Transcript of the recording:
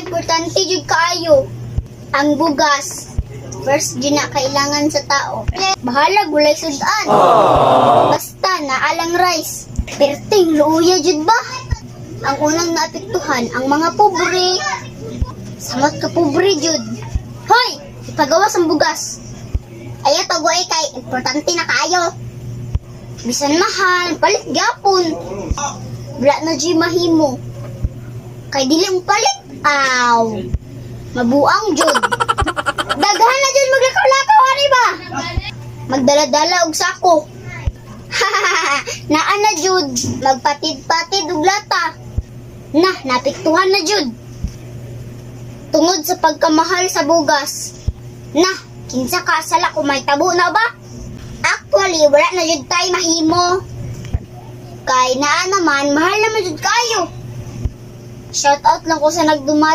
importante jud kaayo ang bugas. First jud na kailangan sa tao. Bahala gulay sudan. Basta naalang rice. Perting luya jud ba? Ang unang naapektuhan ang mga pobre. Samot ka pobre jud. Hoy, ipagawas ang bugas. Ayaw tagoy kay importante na kaayo. Bisan mahal, palit gyapon. Wala na jud mahimo. Kay dili mo palit. Aw. Mabuang jud. Daghan na jud maglakaw-lakaw ani ba? Magdala-dala og sako. Naa na jud magpatid-patid og lata. Napiktuhan na jud. Tungod sa pagkamahal sa bugas. Kinsa ka sala kung may tabo na ba? Actually, wala na jud tay mahimo. Kay naa naman, mahal naman jud kayo. Shout out lang ko sa nagdumala.